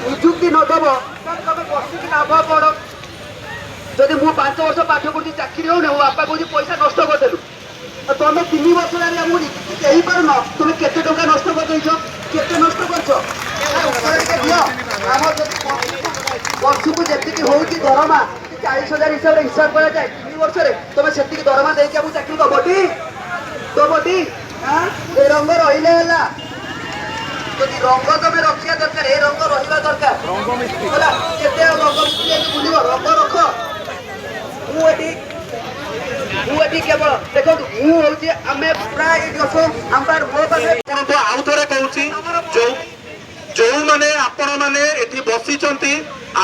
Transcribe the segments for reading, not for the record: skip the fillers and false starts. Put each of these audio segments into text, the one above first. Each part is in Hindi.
निजुक्ति नदब तुम बसिक लाभ पड़ जदि मु 5 वर्ष पाठ पढ़ी चाकरी हो बापा कह पैसा नष्ट करदेलु तुम 3 वर्ष कही पार तुम केते टंका नष्ट कर केते नष्ट वर्ष को जी हूँ दरमा 40,000 हिसाब से हिसाब करा जाए 3 वर्ष तुम से दरमा देके आमको चाकरी दबटी दबटी ये रंग रही जदि रंग तुम रखा दरकार ये रंग रहा दरकार केते रंग बुल रंग रख मुझे केवल देखो मुझे आम प्राय आम मो पाखे आउ थे कहूँ जो मैंने आपण मैंने एठी बसिचंती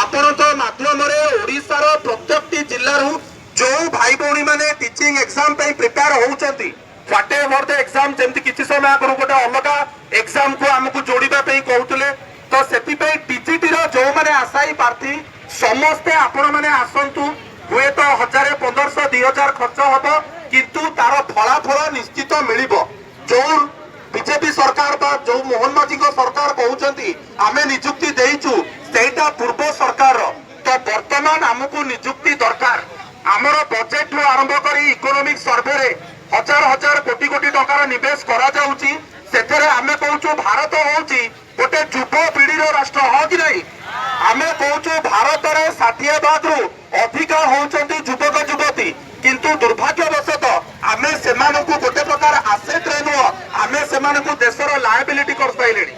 आपण तो माध्यम ओडिशार प्रत्येक जिल्लारू जो भाई भौणी मैंने टीचिंग एग्जाम पे प्रिपेयर होउचंती व्हाट एवर द एग्जाम जेमती किछि समय आगु गोटे अलगा एग्जाम को आमको जोड़िबा पे कहउतले तो सेति पे टीजीटी रो जो मैंने आशायी प्रार्थी समस्ते आपण मैंने आसंतु हुए तो 1,500-2,000 खर्च हबो किंतु तार फलाफल निश्चित मिलिबो जो बीजेपी सरकार बा जो मोहन माझी को सरकार कहउचंती आमे नियुक्ति देइचु सेटा पूर्व सरकार तो वर्तमान आमको नियुक्ति दरकार आमर बजेट रो आरंभ करी इकोनॉमिक सर्वे रे हजार हजार कोटी कोटी टंकार निवेश करा जाउची सेथरे आमे कहउचु भारत होउची गोटे युव पीढ़ी रो राष्ट्र हो कि नहीं आमे कहउचु भारत रे 60 रु अधिका होउचंती युवक युवती किंतु दुर्भाग्यवशतः आमे सेमानकु गोटे प्रकार आसेट रे नुह आमे सेमानकु देशर लायबिलिटी कर साइलेनी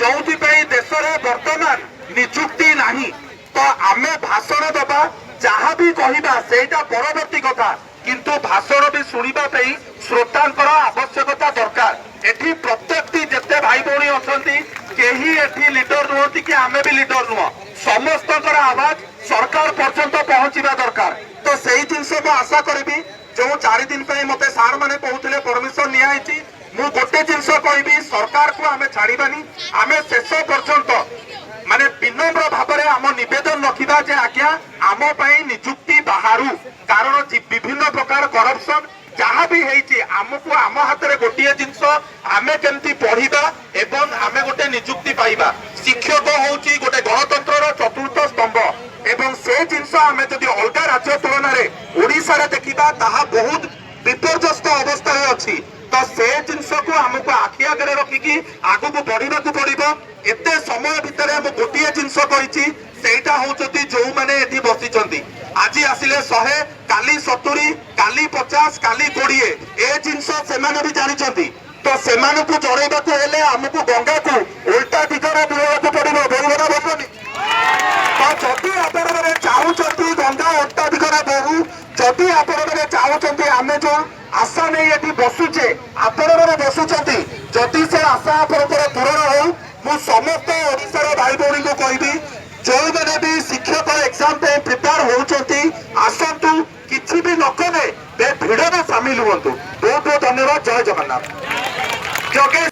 जोथि पे देशरे वर्तमान नियुक्ति नाही तो आमे भाषण दबा जहा भी कहिबा सेटा परवर्ती कथा किंतु भाषण भी सुनिबा पे श्रोतांकर आवश्यकता दरकार एठी प्रत्येकटी जेते भाई भौणी अछंती केही एठी लीडर नुहंती कि आमे भी लीडर नुह समस्तकर आवाज सरकार पर्यंत पहुंचीबा दरकार तो सेही जिनस मु आशा करी जो 4 दिन पे मते सार माने कहउतले परमिशन निया आइची मु गोटे जिनस कहबी सरकार को आमे छाड़ीबानी आमे शेष पर्यंत माने विनम्र भाव में आम निवेदन रखा जे आज्ञा आम पाई नियुक्ति बाहरु कारण विभिन्न प्रकार करप्शन जहाँ भी है आमको आम हाथ में गोटे जिनस आमे केमती पढ़ा एवं आमे गोटे नियुक्ति पाइबा शिक्षक होउची गोटे गणतंत्र चतुर्थ स्तंभ एवं से जिनस आमे जदि अलग राज्य तुलन में ओडिशा रे देखिबा ताहा बहुत विपर्यस्त अवस्था अच्छी तो से जिनस को आमको आखि आगे रखिकी आगु को बढ़ा पड़ो एते समय भितर हम गोटे जिनस कही सेटा होउचंती जो माने एठी बसिचंती आज आसिले 100 काली 70 काली 50 काली 20 ए जिनस सेमाने भी जानिचंती तो सेमाने को जणैबा को हेले हमकु गंगा को उल्टा दिगरे बुलावा को पड़िबो बोलबा बोलनी तो जदि आपण माने चाहुचंती गंगा उल्टा दिगरे बोहू जदि आपण माने चाहुचंती आमे जो आशा नहीं एठी बसुचे आपण माने बसुचंती जदि से आशा आपनकर पूर्ण हो मु समस्त ओडिशार भाई भौणी को कहबी जो मैंने भी शिक्षक एग्जाम पे प्रिपेयर होउचंती आसंतु किछि भी न कने भिड़ में सामिल हुंतु बहुत बहुत धन्यवाद जय जगन्नाथ।